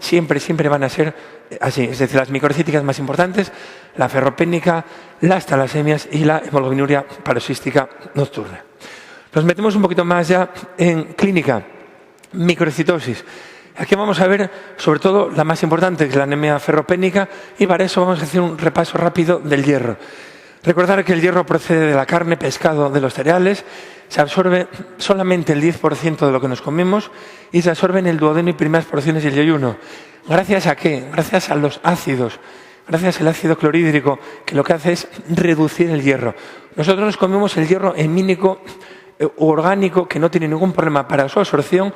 siempre van a ser así. Es decir, las microcíticas más importantes, la ferropénica, las talasemias y la hemoglobinuria paroxística nocturna. Nos metemos un poquito más ya en clínica, microcitosis. Aquí vamos a ver sobre todo la más importante, que es la anemia ferropénica, y para eso vamos a hacer un repaso rápido del hierro. Recordar que el hierro procede de la carne, pescado, de los cereales, se absorbe solamente el 10% de lo que nos comemos y se absorbe en el duodeno y primeras porciones del ayuno. ¿Gracias a qué? Gracias a los ácidos, gracias al ácido clorhídrico, que lo que hace es reducir el hierro. Nosotros nos comemos el hierro hemínico orgánico, que no tiene ningún problema para su absorción,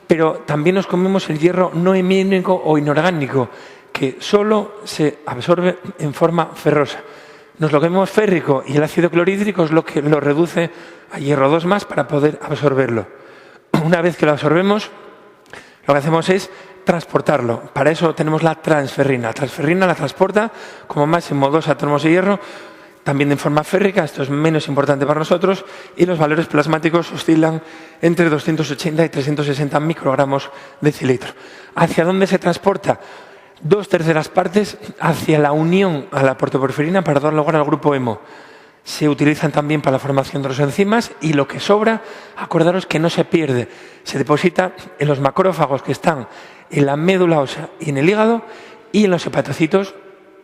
pero también nos comemos el hierro no hemínico o inorgánico, que solo se absorbe en forma ferrosa. Nos lo comemos férrico y el ácido clorhídrico es lo que lo reduce a hierro 2 más para poder absorberlo. Una vez que lo absorbemos, lo que hacemos es transportarlo. Para eso tenemos la transferrina. La transferrina la transporta como máximo 2 átomos de hierro, también en forma férrica, esto es menos importante para nosotros, y los valores plasmáticos oscilan entre 280 y 360 microgramos de cilitro. ¿Hacia dónde se transporta? 2/3 partes hacia la unión a la protoporfirina para dar lugar al grupo hemo. Se utilizan también para la formación de los enzimas y lo que sobra, acordaros que no se pierde, se deposita en los macrófagos que están en la médula ósea y en el hígado, y en los hepatocitos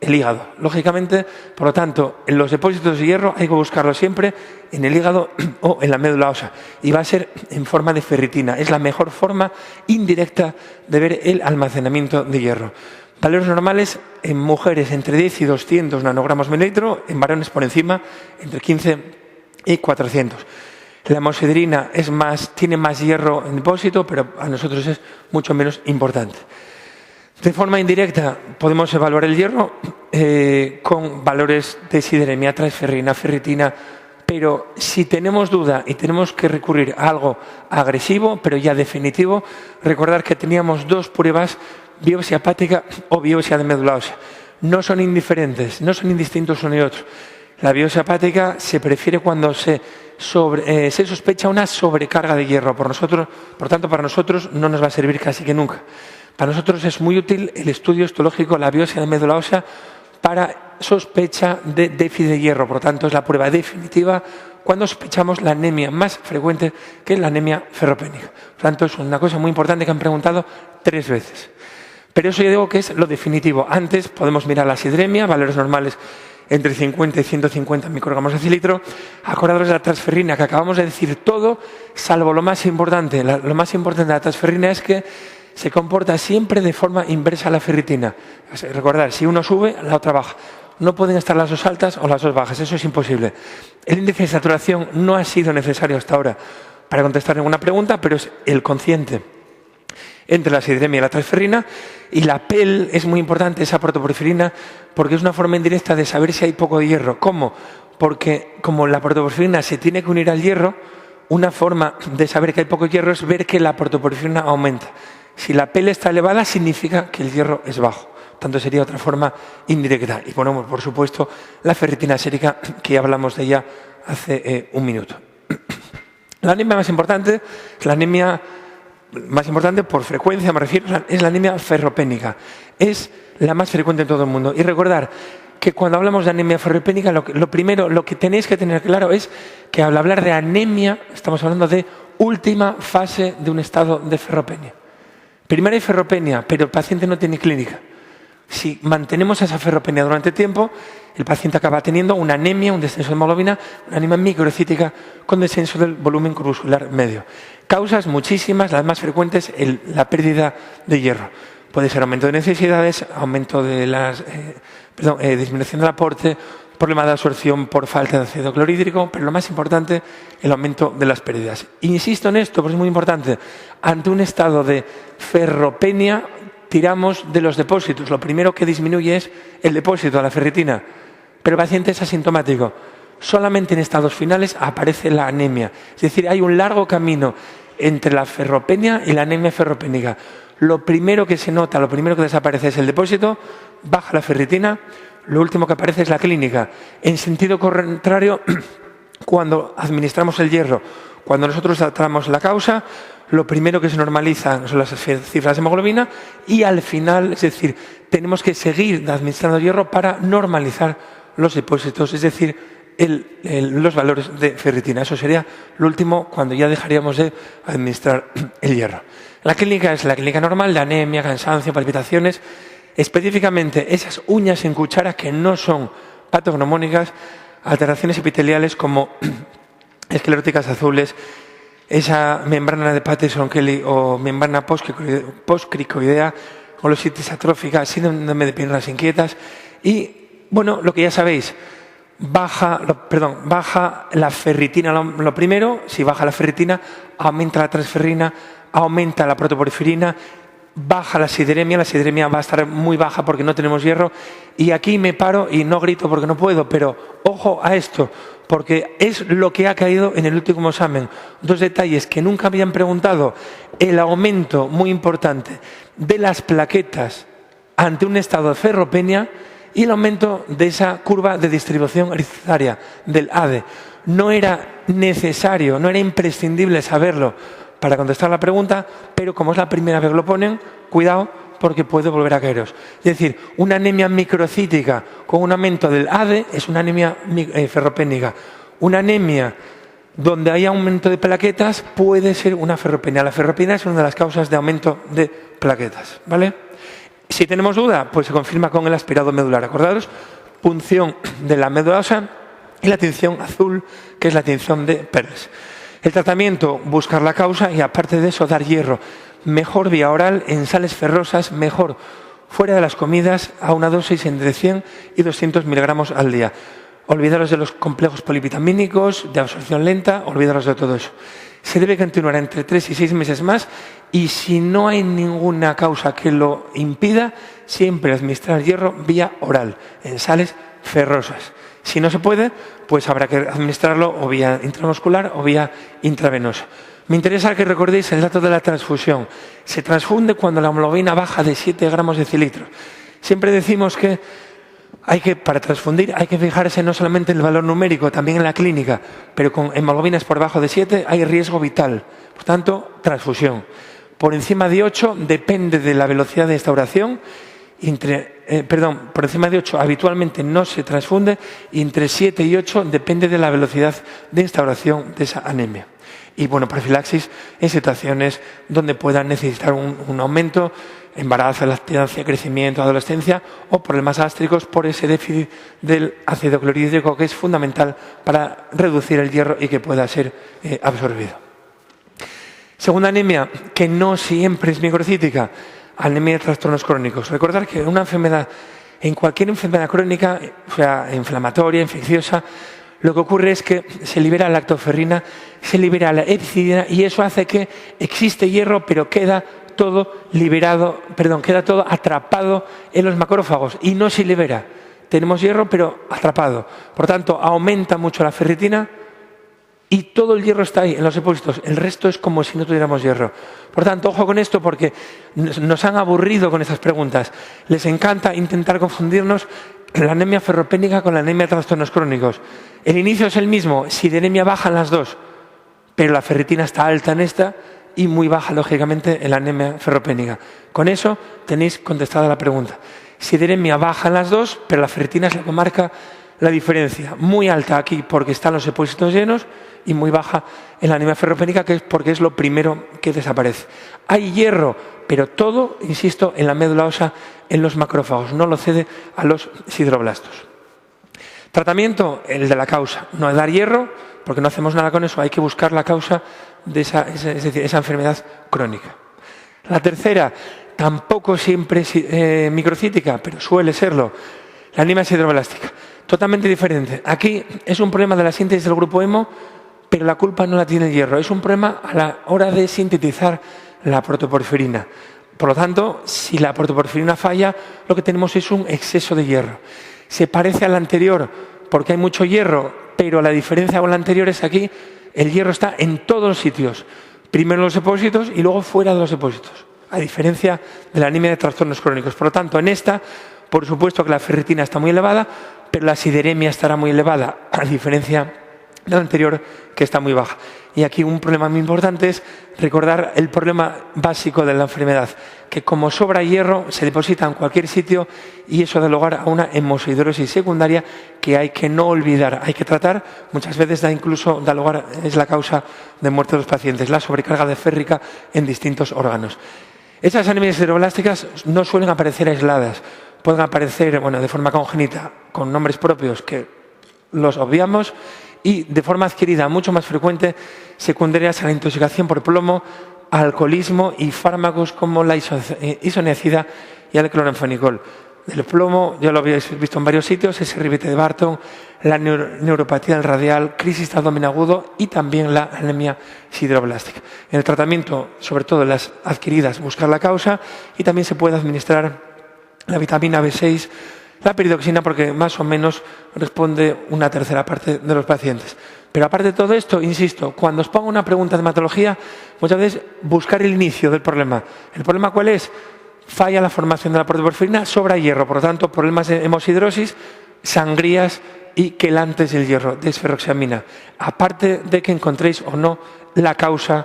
el hígado. Lógicamente, por lo tanto, en los depósitos de hierro hay que buscarlo siempre en el hígado o en la médula ósea. Y va a ser en forma de ferritina. Es la mejor forma indirecta de ver el almacenamiento de hierro. Valores normales en mujeres entre 10 y 200 nanogramos mililitro, en varones por encima entre 15 y 400. La hemosidrina tiene más hierro en depósito, pero a nosotros es mucho menos importante. De forma indirecta podemos evaluar el hierro con valores de sideremia, transferrina, ferritina, pero si tenemos duda y tenemos que recurrir a algo agresivo, pero ya definitivo, recordar que teníamos 2 pruebas, biopsia hepática o biopsia de médula ósea. No son indiferentes, no son indistintos uno y otro. La biopsia hepática se prefiere cuando se sospecha una sobrecarga de hierro. Por tanto, para nosotros no nos va a servir casi que nunca. Para nosotros es muy útil el estudio histológico, la biopsia de médula ósea, para sospecha de déficit de hierro. Por lo tanto, es la prueba definitiva cuando sospechamos la anemia más frecuente, que es la anemia ferropénica. Por tanto, es una cosa muy importante que han preguntado 3 veces. Pero eso ya digo que es lo definitivo. Antes podemos mirar la sidremia, valores normales entre 50 y 150 microgramos de cilitro. Acordaros de la transferrina, que acabamos de decir todo, salvo lo más importante. Lo más importante de la transferrina es que se comporta siempre de forma inversa a la ferritina. Recordad, si uno sube, la otra baja. No pueden estar las 2 altas o las 2 bajas, eso es imposible. El índice de saturación no ha sido necesario hasta ahora para contestar ninguna pregunta, pero es el cociente entre la sidremia y la transferrina, y la PEL es muy importante, esa protoporfirina, porque es una forma indirecta de saber si hay poco de hierro. ¿Cómo? Porque como la protoporfirina se tiene que unir al hierro, una forma de saber que hay poco hierro es ver que la protoporfirina aumenta. Si la PEL está elevada, significa que el hierro es bajo. Tanto sería otra forma indirecta. Y ponemos, por supuesto, la ferritina sérica, que ya hablamos de ella hace un minuto. La anemia más importante es la anemia más importante por frecuencia, me refiero, es la anemia ferropénica. Es la más frecuente en todo el mundo. Y recordar que cuando hablamos de anemia ferropénica, lo primero, lo que tenéis que tener claro es que al hablar de anemia, estamos hablando de última fase de un estado de ferropenia. Primero hay ferropenia, pero el paciente no tiene clínica. Si mantenemos esa ferropenia durante tiempo, el paciente acaba teniendo una anemia, un descenso de hemoglobina, una anemia microcítica con descenso del volumen corpuscular medio. Causas muchísimas, las más frecuentes, la pérdida de hierro. Puede ser aumento de necesidades, aumento de disminución del aporte, problema de absorción por falta de ácido clorhídrico, pero lo más importante, el aumento de las pérdidas. Insisto en esto, porque es muy importante. Ante un estado de ferropenia, tiramos de los depósitos. Lo primero que disminuye es el depósito, la ferritina. Pero el paciente es asintomático. Solamente en estados finales aparece la anemia. Es decir, hay un largo camino entre la ferropenia y la anemia ferropénica. Lo primero que se nota, lo primero que desaparece es el depósito, baja la ferritina, lo último que aparece es la clínica. En sentido contrario, cuando administramos el hierro Cuando nosotros tratamos la causa, lo primero que se normalizan son las cifras de hemoglobina y al final, es decir, tenemos que seguir administrando hierro para normalizar los depósitos, es decir, los valores de ferritina. Eso sería lo último cuando ya dejaríamos de administrar el hierro. La clínica es la clínica normal de anemia, cansancio, palpitaciones. Específicamente esas uñas en cuchara que no son patognomónicas, alteraciones epiteliales como escleróticas azules, esa membrana de Patterson-Kelly o membrana postcricoidea, colositis atrófica, síndrome de piernas inquietas y, bueno, lo que ya sabéis, baja la ferritina lo primero. Si baja la ferritina, aumenta la transferrina, aumenta la protoporfirina, baja la sideremia va a estar muy baja porque no tenemos hierro. Y aquí me paro y no grito porque no puedo, pero ojo a esto, porque es lo que ha caído en el último examen. Dos detalles que nunca habían preguntado: el aumento muy importante de las plaquetas ante un estado de ferropenia y el aumento de esa curva de distribución eritritariana del ADE. No era necesario, no era imprescindible saberlo para contestar la pregunta, pero como es la primera vez que lo ponen, cuidado porque puede volver a caeros. Es decir, una anemia microcítica con un aumento del ADE es una anemia ferropénica. Una anemia donde hay aumento de plaquetas puede ser una ferropenia. La ferropenia es una de las causas de aumento de plaquetas, ¿vale? Si tenemos duda, pues se confirma con el aspirado medular. Acordaros, punción de la médula ósea y la tinción azul, que es la tinción de Perles. El tratamiento, buscar la causa y aparte de eso dar hierro. Mejor vía oral en sales ferrosas, mejor fuera de las comidas a una dosis entre 100 y 200 miligramos al día. Olvidaros de los complejos polivitamínicos, de absorción lenta, olvidaros de todo eso. Se debe continuar entre 3 y 6 meses más y si no hay ninguna causa que lo impida, siempre administrar hierro vía oral en sales ferrosas. Si no se puede, pues habrá que administrarlo o vía intramuscular o vía intravenosa. Me interesa que recordéis el dato de la transfusión. Se transfunde cuando la hemoglobina baja de 7 gramos de decilitro. Siempre decimos que para transfundir hay que fijarse no solamente en el valor numérico, también en la clínica, pero con hemoglobinas por debajo de 7 hay riesgo vital. Por tanto, transfusión. Por encima de 8 depende de la velocidad de instauración. Por encima de 8 habitualmente no se transfunde y entre 7 y 8 depende de la velocidad de instauración de esa anemia. Y bueno, profilaxis en situaciones donde puedan necesitar un aumento, embarazo, lactancia, crecimiento, adolescencia o problemas gástricos por ese déficit del ácido clorhídrico que es fundamental para reducir el hierro y que pueda ser absorbido. Segunda anemia, que no siempre es microcítica, anemia de trastornos crónicos. Recordar que en cualquier enfermedad crónica, o sea, inflamatoria, infecciosa, lo que ocurre es que se libera la lactoferrina, se libera la hepcidina y eso hace que existe hierro, pero queda todo atrapado en los macrófagos y no se libera. Tenemos hierro, pero atrapado. Por tanto, aumenta mucho la ferritina y todo el hierro está ahí en los depósitos. El resto es como si no tuviéramos hierro. Por tanto, ojo con esto porque nos han aburrido con estas preguntas. Les encanta intentar confundirnos la anemia ferropénica con la anemia de trastornos crónicos. El inicio es el mismo, sideremia baja en las dos, pero la ferritina está alta en esta y muy baja, lógicamente, en la anemia ferropénica. Con eso tenéis contestada la pregunta. Sideremia baja en las dos, pero la ferritina es la que marca la diferencia. Muy alta aquí porque están los depósitos llenos y muy baja en la anemia ferropénica, que es porque es lo primero que desaparece. Hay hierro, pero todo, insisto, en la médula ósea, en los macrófagos, no lo cede a los sideroblastos. Tratamiento, el de la causa. No es dar hierro, porque no hacemos nada con eso, hay que buscar la causa de esa enfermedad crónica. La tercera, tampoco siempre es microcítica, pero suele serlo, la anemia sideroblástica. Totalmente diferente. Aquí es un problema de la síntesis del grupo hemo, pero la culpa no la tiene el hierro. Es un problema a la hora de sintetizar la protoporfirina. Por lo tanto, si la protoporfirina falla, lo que tenemos es un exceso de hierro. Se parece al anterior porque hay mucho hierro, pero la diferencia con la anterior es aquí el hierro está en todos los sitios. Primero en los depósitos y luego fuera de los depósitos. A diferencia de la anemia de trastornos crónicos. Por lo tanto, en esta, por supuesto que la ferritina está muy elevada, pero la sideremia estará muy elevada, a diferencia de la anterior, que está muy baja. Y aquí un problema muy importante es recordar el problema básico de la enfermedad, que como sobra hierro se deposita en cualquier sitio y eso da lugar a una hemosiderosis secundaria que hay que no olvidar, hay que tratar. Muchas veces da lugar, es la causa de muerte de los pacientes, la sobrecarga de férrica en distintos órganos. Esas anemias sideroblásticas no suelen aparecer aisladas, pueden aparecer de forma congénita con nombres propios que los obviamos y de forma adquirida mucho más frecuente secundarias a la intoxicación por plomo, alcoholismo y fármacos como la isoniazida y el cloranfenicol. El plomo, ya lo habéis visto en varios sitios, es el ribete de Barton, la neuropatía del radial, crisis de abdomen agudo y también la anemia sideroblástica. En el tratamiento, sobre todo en las adquiridas, buscar la causa y también se puede administrar la vitamina B6, la peridoxina, porque más o menos responde una tercera parte de los pacientes. Pero aparte de todo esto, insisto, cuando os pongo una pregunta de hematología, muchas veces buscar el inicio del problema. ¿El problema cuál es? Falla la formación de la protoporfirina, sobra hierro, por lo tanto, problemas de hemosiderosis, sangrías y quelantes del hierro, desferroxamina. Aparte de que encontréis o no la causa